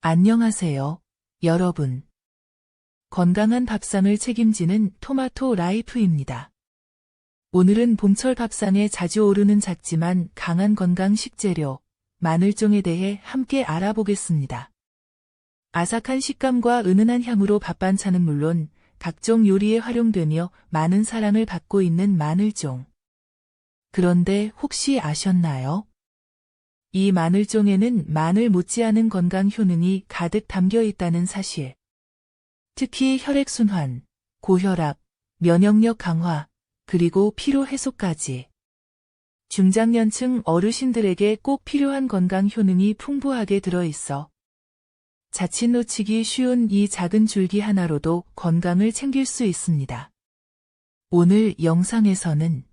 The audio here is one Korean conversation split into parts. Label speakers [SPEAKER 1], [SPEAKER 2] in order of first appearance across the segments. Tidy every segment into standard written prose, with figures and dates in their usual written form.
[SPEAKER 1] 안녕하세요, 여러분. 건강한 밥상을 책임지는 토마토 라이프입니다. 오늘은 봄철 밥상에 자주 오르는 작지만 강한 건강 식재료, 마늘종에 대해 함께 알아보겠습니다. 아삭한 식감과 은은한 향으로 밥반찬은 물론 각종 요리에 활용되며 많은 사랑을 받고 있는 마늘종. 그런데 혹시 아셨나요? 이 마늘종에는 마늘 못지않은 건강 효능이 가득 담겨 있다는 사실. 특히 혈액순환, 고혈압, 면역력 강화, 그리고 피로 해소까지. 중장년층 어르신들에게 꼭 필요한 건강 효능이 풍부하게 들어있어 자칫 놓치기 쉬운 이 작은 줄기 하나로도 건강을 챙길 수 있습니다. 오늘 영상에서는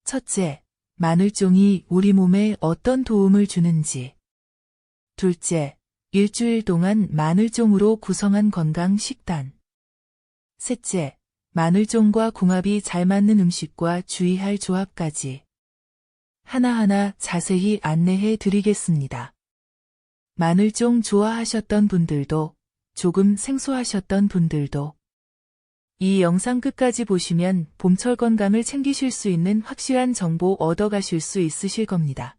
[SPEAKER 1] 첫째, 마늘종이 우리 몸에 어떤 도움을 주는지. 둘째, 일주일 동안 마늘종으로 구성한 건강 식단. 셋째, 마늘종과 궁합이 잘 맞는 음식과 주의할 조합까지. 하나하나 자세히 안내해 드리겠습니다. 마늘종 좋아하셨던 분들도, 조금 생소하셨던 분들도 이 영상 끝까지 보시면 봄철 건강을 챙기실 수 있는 확실한 정보 얻어가실 수 있으실 겁니다.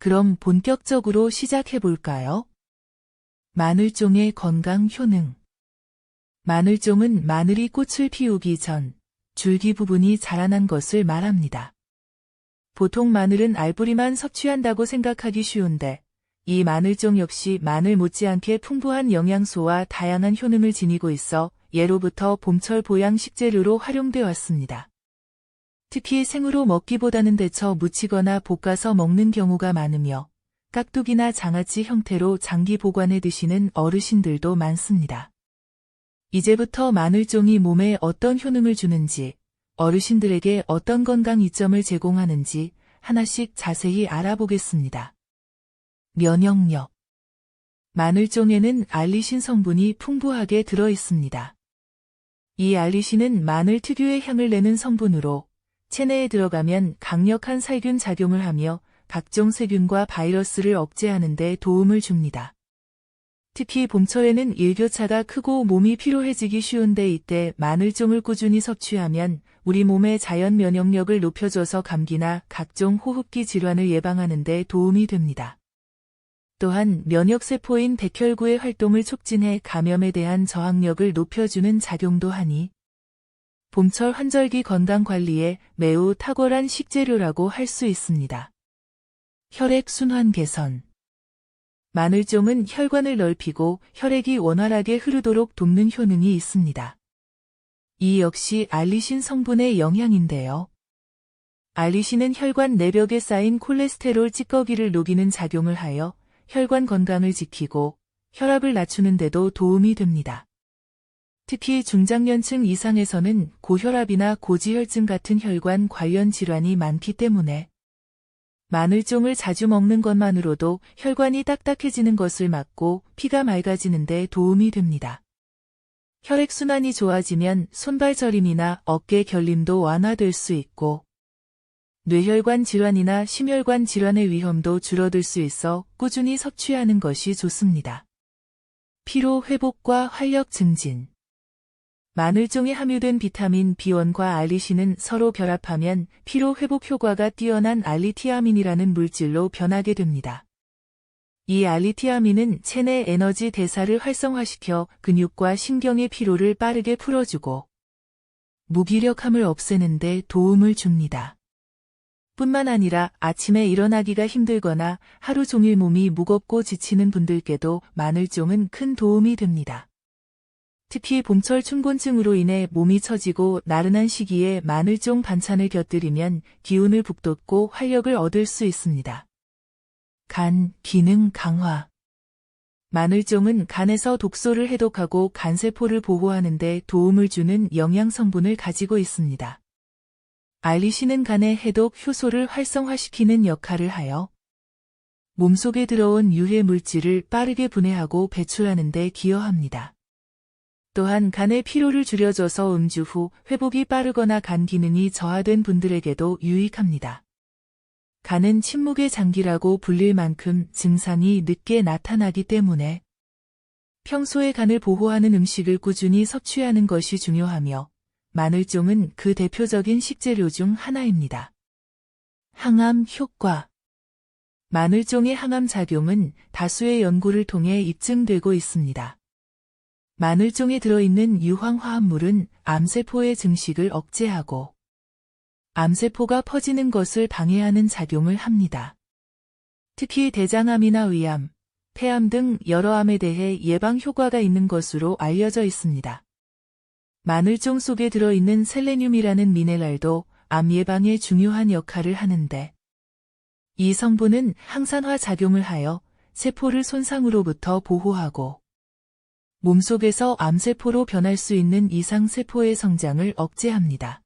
[SPEAKER 1] 그럼 본격적으로 시작해 볼까요? 마늘종의 건강 효능. 마늘종은 마늘이 꽃을 피우기 전 줄기 부분이 자라난 것을 말합니다. 보통 마늘은 알뿌리만 섭취한다고 생각하기 쉬운데 이 마늘종 역시 마늘 못지않게 풍부한 영양소와 다양한 효능을 지니고 있어 예로부터 봄철 보양 식재료로 활용되어 왔습니다. 특히 생으로 먹기보다는 데쳐 무치거나 볶아서 먹는 경우가 많으며 깍두기나 장아찌 형태로 장기 보관해 드시는 어르신들도 많습니다. 이제부터 마늘종이 몸에 어떤 효능을 주는지, 어르신들에게 어떤 건강 이점을 제공하는지 하나씩 자세히 알아보겠습니다. 면역력. 마늘종에는 알리신 성분이 풍부하게 들어 있습니다. 이 알리신은 마늘 특유의 향을 내는 성분으로 체내에 들어가면 강력한 살균 작용을 하며 각종 세균과 바이러스를 억제하는 데 도움을 줍니다. 특히 봄철에는 일교차가 크고 몸이 피로해지기 쉬운데 이때 마늘종을 꾸준히 섭취하면 우리 몸의 자연 면역력을 높여줘서 감기나 각종 호흡기 질환을 예방하는 데 도움이 됩니다. 또한 면역세포인 백혈구의 활동을 촉진해 감염에 대한 저항력을 높여주는 작용도 하니 봄철 환절기 건강관리에 매우 탁월한 식재료라고 할 수 있습니다. 혈액순환 개선. 마늘종은 혈관을 넓히고 혈액이 원활하게 흐르도록 돕는 효능이 있습니다. 이 역시 알리신 성분의 영향인데요. 알리신은 혈관 내벽에 쌓인 콜레스테롤 찌꺼기를 녹이는 작용을 하여 혈관 건강을 지키고 혈압을 낮추는 데도 도움이 됩니다. 특히 중장년층 이상에서는 고혈압이나 고지혈증 같은 혈관 관련 질환이 많기 때문에 마늘종을 자주 먹는 것만으로도 혈관이 딱딱해지는 것을 막고 피가 맑아지는 데 도움이 됩니다. 혈액순환이 좋아지면 손발 저림이나 어깨 결림도 완화될 수 있고 뇌혈관 질환이나 심혈관 질환의 위험도 줄어들 수 있어 꾸준히 섭취하는 것이 좋습니다. 피로 회복과 활력 증진. 마늘종에 함유된 비타민 B1과 알리신은 서로 결합하면 피로 회복 효과가 뛰어난 알리티아민이라는 물질로 변하게 됩니다. 이 알리티아민은 체내 에너지 대사를 활성화시켜 근육과 신경의 피로를 빠르게 풀어주고 무기력함을 없애는 데 도움을 줍니다. 뿐만 아니라 아침에 일어나기가 힘들거나 하루 종일 몸이 무겁고 지치는 분들께도 마늘종은 큰 도움이 됩니다. 특히 봄철 춘곤증으로 인해 몸이 처지고 나른한 시기에 마늘종 반찬을 곁들이면 기운을 북돋고 활력을 얻을 수 있습니다. 간, 기능 강화. 마늘종은 간에서 독소를 해독하고 간세포를 보호하는 데 도움을 주는 영양 성분을 가지고 있습니다. 알리신은 간의 해독 효소를 활성화시키는 역할을 하여 몸속에 들어온 유해 물질을 빠르게 분해하고 배출하는 데 기여합니다. 또한 간의 피로를 줄여줘서 음주 후 회복이 빠르거나 간 기능이 저하된 분들에게도 유익합니다. 간은 침묵의 장기라고 불릴 만큼 증상이 늦게 나타나기 때문에 평소에 간을 보호하는 음식을 꾸준히 섭취하는 것이 중요하며 마늘종은 그 대표적인 식재료 중 하나입니다. 항암 효과. 마늘종의 항암 작용은 다수의 연구를 통해 입증되고 있습니다. 마늘종에 들어있는 유황화합물은 암세포의 증식을 억제하고 암세포가 퍼지는 것을 방해하는 작용을 합니다. 특히 대장암이나 위암, 폐암 등 여러 암에 대해 예방 효과가 있는 것으로 알려져 있습니다. 마늘종 속에 들어있는 셀레늄이라는 미네랄도 암 예방에 중요한 역할을 하는데 이 성분은 항산화 작용을 하여 세포를 손상으로부터 보호하고 몸속에서 암세포로 변할 수 있는 이상세포의 성장을 억제합니다.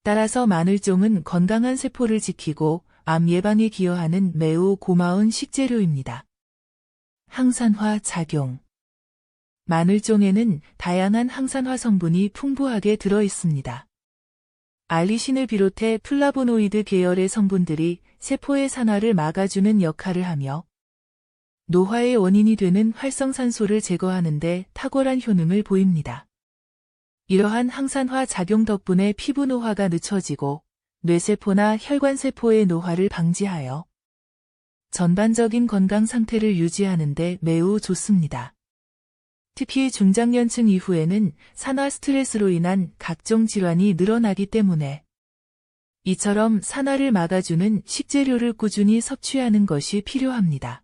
[SPEAKER 1] 따라서 마늘종은 건강한 세포를 지키고 암 예방에 기여하는 매우 고마운 식재료입니다. 항산화 작용. 마늘종에는 다양한 항산화 성분이 풍부하게 들어 있습니다. 알리신을 비롯해 플라보노이드 계열의 성분들이 세포의 산화를 막아주는 역할을 하며 노화의 원인이 되는 활성산소를 제거하는 데 탁월한 효능을 보입니다. 이러한 항산화 작용 덕분에 피부 노화가 늦춰지고 뇌세포나 혈관세포의 노화를 방지하여 전반적인 건강 상태를 유지하는 데 매우 좋습니다. 특히 중장년층 이후에는 산화 스트레스로 인한 각종 질환이 늘어나기 때문에 이처럼 산화를 막아주는 식재료를 꾸준히 섭취하는 것이 필요합니다.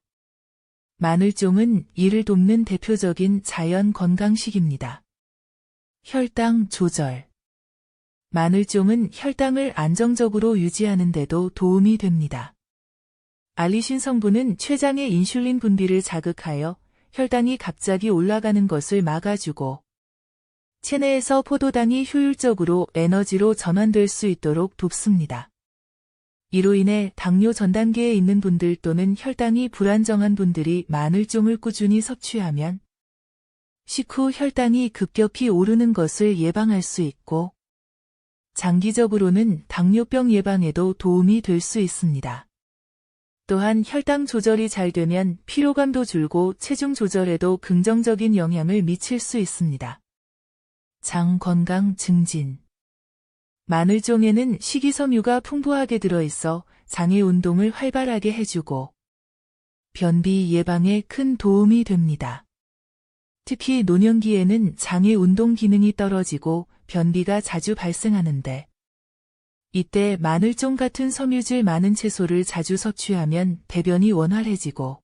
[SPEAKER 1] 마늘종은 이를 돕는 대표적인 자연 건강식입니다. 혈당 조절. 마늘종은 혈당을 안정적으로 유지하는 데도 도움이 됩니다. 알리신 성분은 췌장의 인슐린 분비를 자극하여 혈당이 갑자기 올라가는 것을 막아주고 체내에서 포도당이 효율적으로 에너지로 전환될 수 있도록 돕습니다. 이로 인해 당뇨 전 단계에 있는 분들 또는 혈당이 불안정한 분들이 마늘종을 꾸준히 섭취하면 식후 혈당이 급격히 오르는 것을 예방할 수 있고 장기적으로는 당뇨병 예방에도 도움이 될 수 있습니다. 또한 혈당 조절이 잘 되면 피로감도 줄고 체중 조절에도 긍정적인 영향을 미칠 수 있습니다. 장 건강 증진. 마늘종에는 식이섬유가 풍부하게 들어있어 장의 운동을 활발하게 해주고 변비 예방에 큰 도움이 됩니다. 특히 노년기에는 장의 운동 기능이 떨어지고 변비가 자주 발생하는데 이때 마늘종 같은 섬유질 많은 채소를 자주 섭취하면 배변이 원활해지고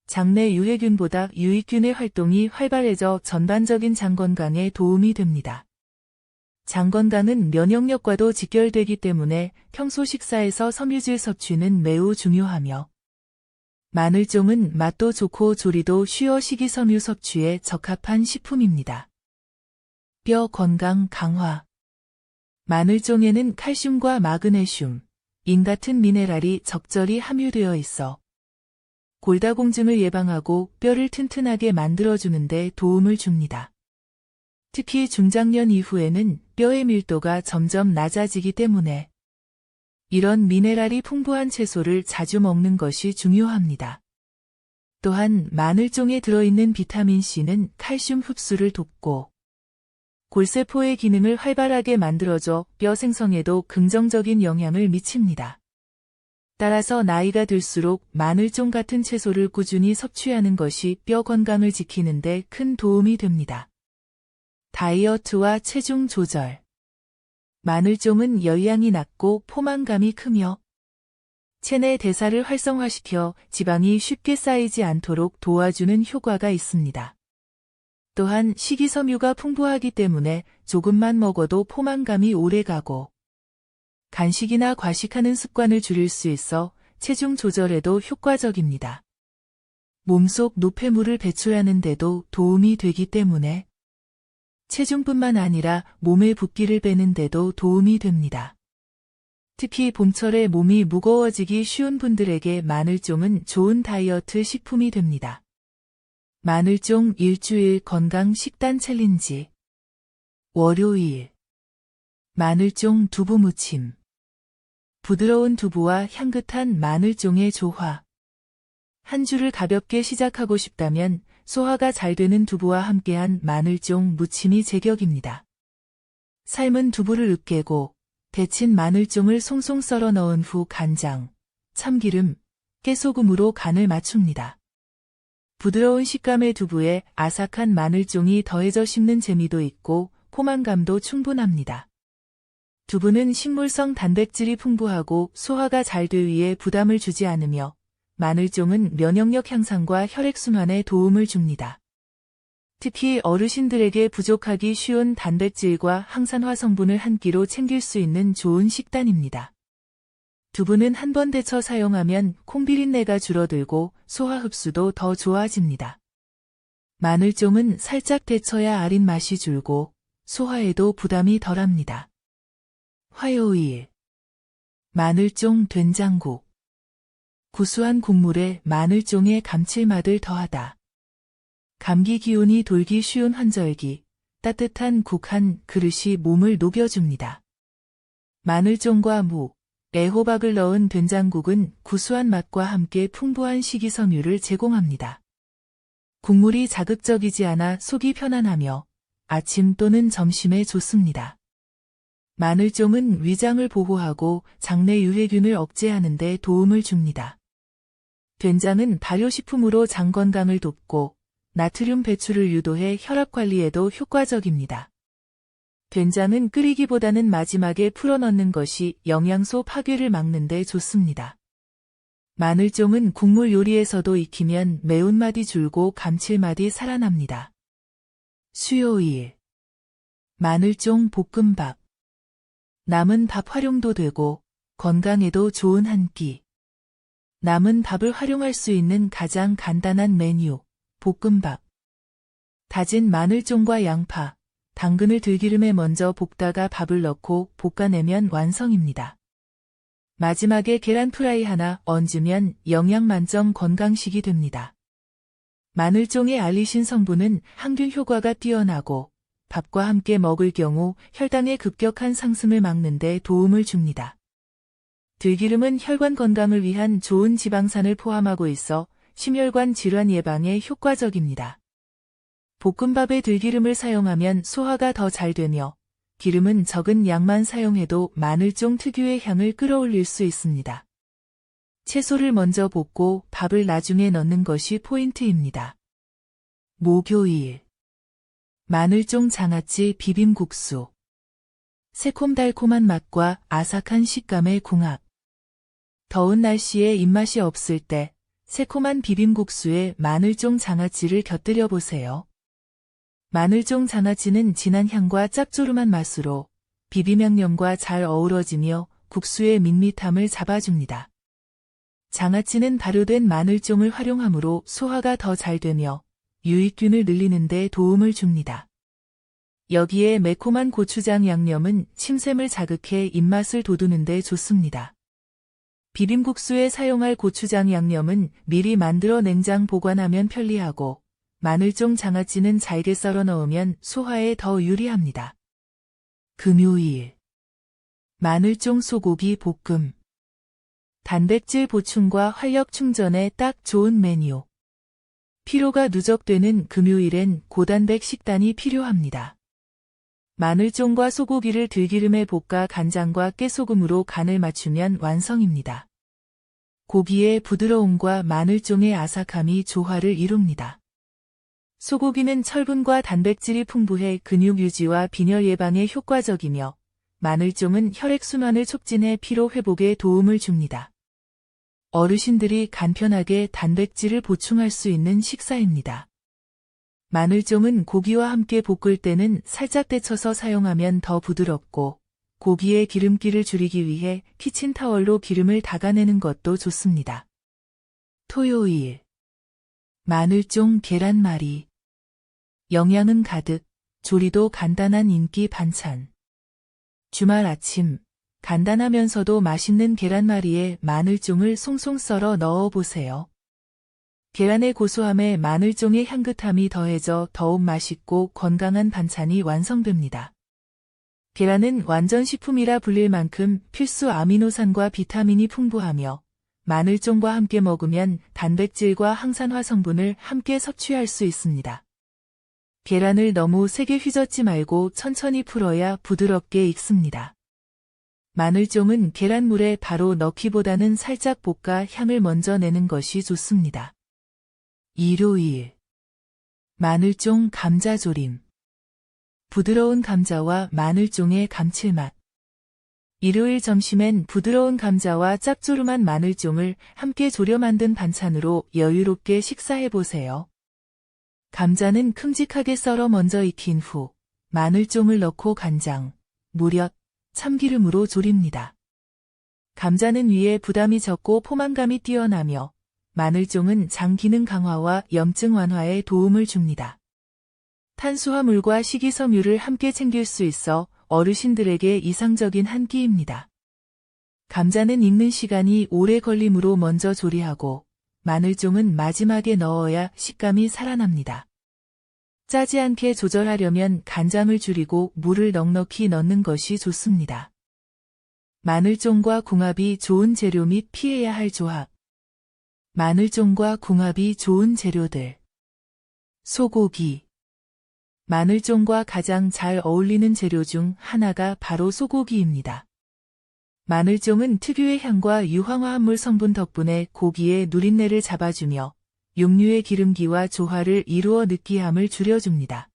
[SPEAKER 1] 장내 유해균보다 유익균의 활동이 활발해져 전반적인 장 건강에 도움이 됩니다. 장 건강은 면역력과도 직결되기 때문에 평소 식사에서 섬유질 섭취는 매우 중요하며 마늘종은 맛도 좋고 조리도 쉬워 식이섬유 섭취에 적합한 식품입니다. 뼈 건강 강화. 마늘종에는 칼슘과 마그네슘, 인 같은 미네랄이 적절히 함유되어 있어 골다공증을 예방하고 뼈를 튼튼하게 만들어주는 데 도움을 줍니다. 특히 중장년 이후에는 뼈의 밀도가 점점 낮아지기 때문에 이런 미네랄이 풍부한 채소를 자주 먹는 것이 중요합니다. 또한 마늘종에 들어있는 비타민C는 칼슘 흡수를 돕고 골세포의 기능을 활발하게 만들어줘 뼈 생성에도 긍정적인 영향을 미칩니다. 따라서 나이가 들수록 마늘종 같은 채소를 꾸준히 섭취하는 것이 뼈 건강을 지키는 데 큰 도움이 됩니다. 다이어트와 체중 조절. 마늘종은 열량이 낮고 포만감이 크며 체내 대사를 활성화시켜 지방이 쉽게 쌓이지 않도록 도와주는 효과가 있습니다. 또한 식이섬유가 풍부하기 때문에 조금만 먹어도 포만감이 오래가고 간식이나 과식하는 습관을 줄일 수 있어 체중 조절에도 효과적입니다. 몸속 노폐물을 배출하는 데도 도움이 되기 때문에 체중뿐만 아니라 몸의 붓기를 빼는 데도 도움이 됩니다. 특히 봄철에 몸이 무거워지기 쉬운 분들에게 마늘종은 좋은 다이어트 식품이 됩니다. 마늘종 일주일 건강 식단 챌린지. 월요일. 마늘종 두부 무침. 부드러운 두부와 향긋한 마늘종의 조화. 한 주를 가볍게 시작하고 싶다면 소화가 잘 되는 두부와 함께한 마늘종 무침이 제격입니다. 삶은 두부를 으깨고 데친 마늘종을 송송 썰어 넣은 후 간장, 참기름, 깨소금으로 간을 맞춥니다. 부드러운 식감의 두부에 아삭한 마늘종이 더해져 씹는 재미도 있고 포만감도 충분합니다. 두부는 식물성 단백질이 풍부하고 소화가 잘 되기 위해 부담을 주지 않으며 마늘종은 면역력 향상과 혈액순환에 도움을 줍니다. 특히 어르신들에게 부족하기 쉬운 단백질과 항산화 성분을 한 끼로 챙길 수 있는 좋은 식단입니다. 두부는 한 번 데쳐 사용하면 콩비린내가 줄어들고 소화 흡수도 더 좋아집니다. 마늘종은 살짝 데쳐야 아린 맛이 줄고 소화에도 부담이 덜합니다. 화요일 마늘종 된장국. 구수한 국물에 마늘종의 감칠맛을 더하다. 감기 기운이 돌기 쉬운 환절기, 따뜻한 국 한 그릇이 몸을 녹여줍니다. 마늘종과 무, 애호박을 넣은 된장국은 구수한 맛과 함께 풍부한 식이섬유를 제공합니다. 국물이 자극적이지 않아 속이 편안하며 아침 또는 점심에 좋습니다. 마늘종은 위장을 보호하고 장내 유해균을 억제하는 데 도움을 줍니다. 된장은 발효식품으로 장 건강을 돕고 나트륨 배출을 유도해 혈압 관리에도 효과적입니다. 된장은 끓이기보다는 마지막에 풀어넣는 것이 영양소 파괴를 막는 데 좋습니다. 마늘종은 국물 요리에서도 익히면 매운맛이 줄고 감칠맛이 살아납니다. 수요일 마늘종 볶음밥. 남은 밥 활용도 되고 건강에도 좋은 한 끼. 남은 밥을 활용할 수 있는 가장 간단한 메뉴, 볶음밥. 다진 마늘종과 양파, 당근을 들기름에 먼저 볶다가 밥을 넣고 볶아내면 완성입니다. 마지막에 계란 프라이 하나 얹으면 영양 만점 건강식이 됩니다. 마늘종의 알리신 성분은 항균 효과가 뛰어나고 밥과 함께 먹을 경우 혈당의 급격한 상승을 막는 데 도움을 줍니다. 들기름은 혈관 건강을 위한 좋은 지방산을 포함하고 있어 심혈관 질환 예방에 효과적입니다. 볶음밥에 들기름을 사용하면 소화가 더 잘 되며 기름은 적은 양만 사용해도 마늘종 특유의 향을 끌어올릴 수 있습니다. 채소를 먼저 볶고 밥을 나중에 넣는 것이 포인트입니다. 목요일 마늘종 장아찌 비빔국수. 새콤달콤한 맛과 아삭한 식감의 궁합. 더운 날씨에 입맛이 없을 때 새콤한 비빔국수에 마늘종 장아찌를 곁들여 보세요. 마늘종 장아찌는 진한 향과 짭조름한 맛으로 비빔양념과 잘 어우러지며 국수의 밋밋함을 잡아줍니다. 장아찌는 발효된 마늘종을 활용하므로 소화가 더 잘 되며 유익균을 늘리는 데 도움을 줍니다. 여기에 매콤한 고추장 양념은 침샘을 자극해 입맛을 돋우는 데 좋습니다. 비빔국수에 사용할 고추장 양념은 미리 만들어 냉장 보관하면 편리하고 마늘종 장아찌는 잘게 썰어 넣으면 소화에 더 유리합니다. 금요일 마늘종 소고기 볶음. 단백질 보충과 활력 충전에 딱 좋은 메뉴. 피로가 누적되는 금요일엔 고단백 식단이 필요합니다. 마늘종과 소고기를 들기름에 볶아 간장과 깨소금으로 간을 맞추면 완성입니다. 고기의 부드러움과 마늘종의 아삭함이 조화를 이룹니다. 소고기는 철분과 단백질이 풍부해 근육 유지와 빈혈 예방에 효과적이며 마늘종은 혈액순환을 촉진해 피로 회복에 도움을 줍니다. 어르신들이 간편하게 단백질을 보충할 수 있는 식사입니다. 마늘종은 고기와 함께 볶을 때는 살짝 데쳐서 사용하면 더 부드럽고 고기의 기름기를 줄이기 위해 키친타월로 기름을 닦아내는 것도 좋습니다. 토요일 마늘종 계란말이. 영양은 가득, 조리도 간단한 인기 반찬. 주말 아침 간단하면서도 맛있는 계란말이에 마늘종을 송송 썰어 넣어보세요. 계란의 고소함에 마늘종의 향긋함이 더해져 더욱 맛있고 건강한 반찬이 완성됩니다. 계란은 완전 식품이라 불릴 만큼 필수 아미노산과 비타민이 풍부하며 마늘종과 함께 먹으면 단백질과 항산화 성분을 함께 섭취할 수 있습니다. 계란을 너무 세게 휘젓지 말고 천천히 풀어야 부드럽게 익습니다. 마늘종은 계란물에 바로 넣기보다는 살짝 볶아 향을 먼저 내는 것이 좋습니다. 일요일 마늘종 감자조림. 부드러운 감자와 마늘종의 감칠맛. 일요일 점심엔 부드러운 감자와 짭조름한 마늘종을 함께 졸여 만든 반찬으로 여유롭게 식사해보세요. 감자는 큼직하게 썰어 먼저 익힌 후 마늘종을 넣고 간장, 무엿, 참기름으로 졸입니다. 감자는 위에 부담이 적고 포만감이 뛰어나며 마늘종은 장 기능 강화와 염증 완화에 도움을 줍니다. 탄수화물과 식이섬유를 함께 챙길 수 있어 어르신들에게 이상적인 한 끼입니다. 감자는 익는 시간이 오래 걸리므로 먼저 조리하고 마늘종은 마지막에 넣어야 식감이 살아납니다. 짜지 않게 조절하려면 간장을 줄이고 물을 넉넉히 넣는 것이 좋습니다. 마늘종과 궁합이 좋은 재료 및 피해야 할 조합. 마늘종과 궁합이 좋은 재료들. 소고기. 마늘종과 가장 잘 어울리는 재료 중 하나가 바로 소고기입니다. 마늘종은 특유의 향과 유황화합물 성분 덕분에 고기의 누린내를 잡아주며 육류의 기름기와 조화를 이루어 느끼함을 줄여줍니다.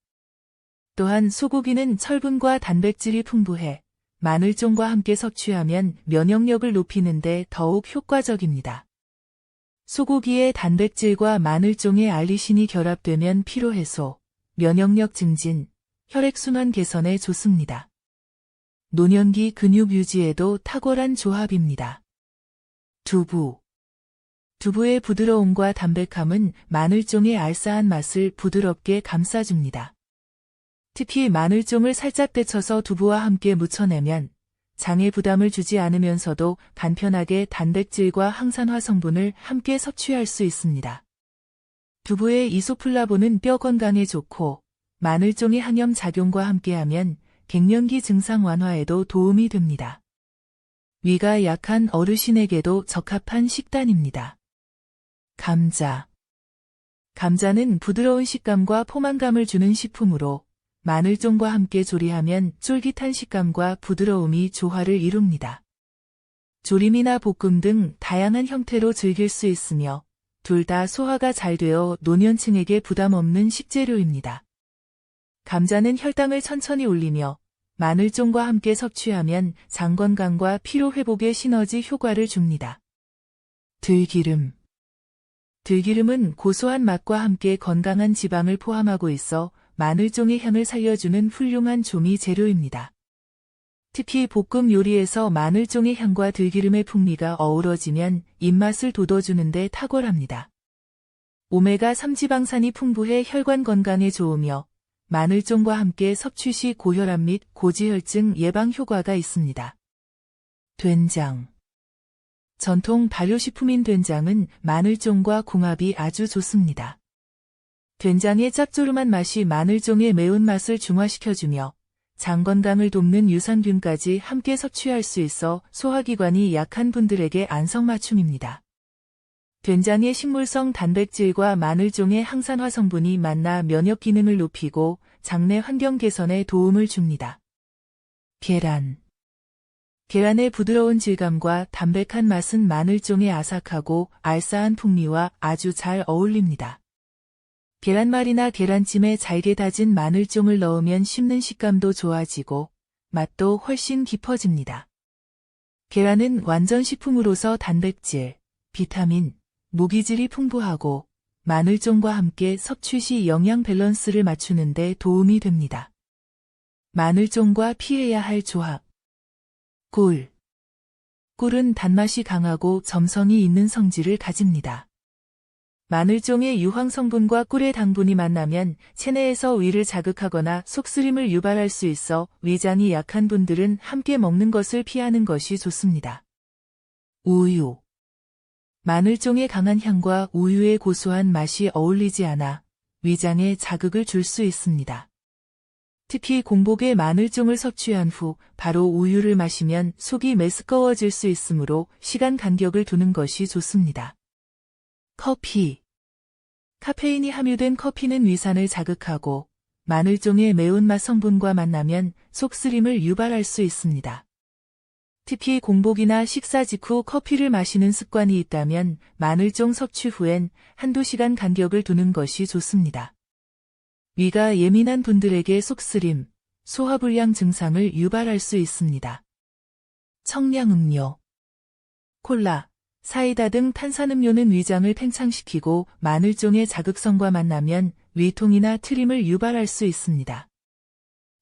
[SPEAKER 1] 또한 소고기는 철분과 단백질이 풍부해 마늘종과 함께 섭취하면 면역력을 높이는 데 더욱 효과적입니다. 소고기의 단백질과 마늘종의 알리신이 결합되면 피로 해소, 면역력 증진, 혈액순환 개선에 좋습니다. 노년기 근육 유지에도 탁월한 조합입니다. 두부. 두부의 부드러움과 담백함은 마늘종의 알싸한 맛을 부드럽게 감싸줍니다. 특히 마늘종을 살짝 데쳐서 두부와 함께 무쳐내면 장에 부담을 주지 않으면서도 간편하게 단백질과 항산화 성분을 함께 섭취할 수 있습니다. 두부의 이소플라본은 뼈 건강에 좋고 마늘종의 항염 작용과 함께하면 갱년기 증상 완화에도 도움이 됩니다. 위가 약한 어르신에게도 적합한 식단입니다. 감자. 감자는 부드러운 식감과 포만감을 주는 식품으로 마늘종과 함께 조리하면 쫄깃한 식감과 부드러움이 조화를 이룹니다. 조림이나 볶음 등 다양한 형태로 즐길 수 있으며 둘 다 소화가 잘 되어 노년층에게 부담 없는 식재료입니다. 감자는 혈당을 천천히 올리며 마늘종과 함께 섭취하면 장 건강과 피로 회복에 시너지 효과를 줍니다. 들기름. 들기름은 고소한 맛과 함께 건강한 지방을 포함하고 있어 마늘종의 향을 살려주는 훌륭한 조미 재료입니다. 특히 볶음 요리에서 마늘종의 향과 들기름의 풍미가 어우러지면 입맛을 돋워주는 데 탁월합니다. 오메가3 지방산이 풍부해 혈관 건강에 좋으며 마늘종과 함께 섭취 시 고혈압 및 고지혈증 예방 효과가 있습니다. 된장. 전통 발효식품인 된장은 마늘종과 궁합이 아주 좋습니다. 된장의 짭조름한 맛이 마늘종의 매운맛을 중화시켜주며 장 건강을 돕는 유산균까지 함께 섭취할 수 있어 소화기관이 약한 분들에게 안성맞춤입니다. 된장의 식물성 단백질과 마늘종의 항산화 성분이 만나 면역 기능을 높이고 장내 환경 개선에 도움을 줍니다. 계란. 계란의 부드러운 질감과 담백한 맛은 마늘종의 아삭하고 알싸한 풍미와 아주 잘 어울립니다. 계란말이나 계란찜에 잘게 다진 마늘종을 넣으면 씹는 식감도 좋아지고 맛도 훨씬 깊어집니다. 계란은 완전 식품으로서 단백질, 비타민, 무기질이 풍부하고 마늘종과 함께 섭취 시 영양 밸런스를 맞추는 데 도움이 됩니다. 마늘종과 피해야 할 조합. 꿀. 꿀은 단맛이 강하고 점성이 있는 성질을 가집니다. 마늘종의 유황 성분과 꿀의 당분이 만나면 체내에서 위를 자극하거나 속쓰림을 유발할 수 있어 위장이 약한 분들은 함께 먹는 것을 피하는 것이 좋습니다. 우유. 마늘종의 강한 향과 우유의 고소한 맛이 어울리지 않아 위장에 자극을 줄 수 있습니다. 특히 공복에 마늘종을 섭취한 후 바로 우유를 마시면 속이 메스꺼워질 수 있으므로 시간 간격을 두는 것이 좋습니다. 커피. 카페인이 함유된 커피는 위산을 자극하고 마늘종의 매운맛 성분과 만나면 속쓰림을 유발할 수 있습니다. 특히 공복이나 식사 직후 커피를 마시는 습관이 있다면 마늘종 섭취 후엔 한두 시간 간격을 두는 것이 좋습니다. 위가 예민한 분들에게 속쓰림, 소화불량 증상을 유발할 수 있습니다. 청량음료. 콜라, 사이다 등 탄산음료는 위장을 팽창시키고 마늘종의 자극성과 만나면 위통이나 트림을 유발할 수 있습니다.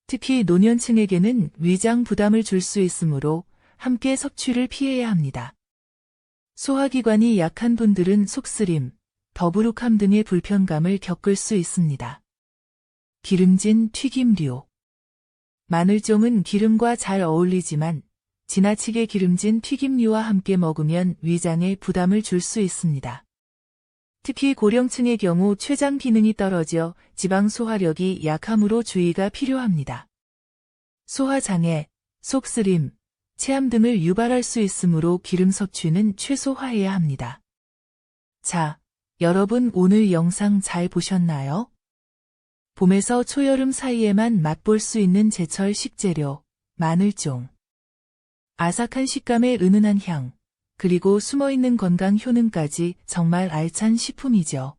[SPEAKER 1] 특히 노년층에게는 위장 부담을 줄 수 있으므로 함께 섭취를 피해야 합니다. 소화기관이 약한 분들은 속쓰림, 더부룩함 등의 불편감을 겪을 수 있습니다. 기름진 튀김류. 마늘종은 기름과 잘 어울리지만 지나치게 기름진 튀김류와 함께 먹으면 위장에 부담을 줄 수 있습니다. 특히 고령층의 경우 췌장 기능이 떨어져 지방 소화력이 약함으로 주의가 필요합니다. 소화장애, 속쓰림, 체함 등을 유발할 수 있으므로 기름 섭취는 최소화해야 합니다. 자, 여러분 오늘 영상 잘 보셨나요? 봄에서 초여름 사이에만 맛볼 수 있는 제철 식재료, 마늘종. 아삭한 식감에 은은한 향, 그리고 숨어있는 건강 효능까지 정말 알찬 식품이죠.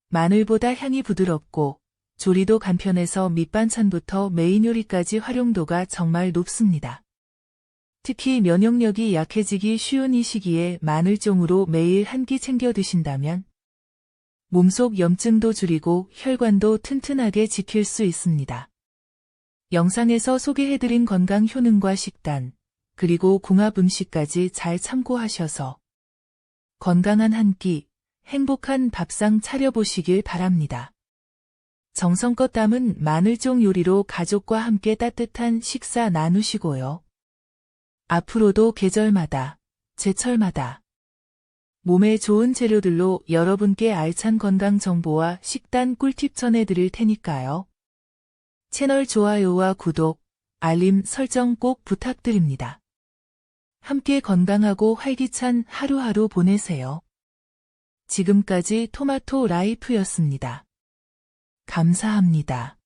[SPEAKER 1] 마늘보다 향이 부드럽고 조리도 간편해서 밑반찬부터 메인 요리까지 활용도가 정말 높습니다. 특히 면역력이 약해지기 쉬운 이 시기에 마늘종으로 매일 한 끼 챙겨 드신다면 몸속 염증도 줄이고 혈관도 튼튼하게 지킬 수 있습니다. 영상에서 소개해드린 건강 효능과 식단, 그리고 궁합 음식까지 잘 참고하셔서 건강한 한 끼, 행복한 밥상 차려보시길 바랍니다. 정성껏 담은 마늘종 요리로 가족과 함께 따뜻한 식사 나누시고요. 앞으로도 계절마다, 제철마다 몸에 좋은 재료들로 여러분께 알찬 건강 정보와 식단 꿀팁 전해드릴 테니까요. 채널 좋아요와 구독, 알림 설정 꼭 부탁드립니다. 함께 건강하고 활기찬 하루하루 보내세요. 지금까지 토마토 라이프였습니다. 감사합니다.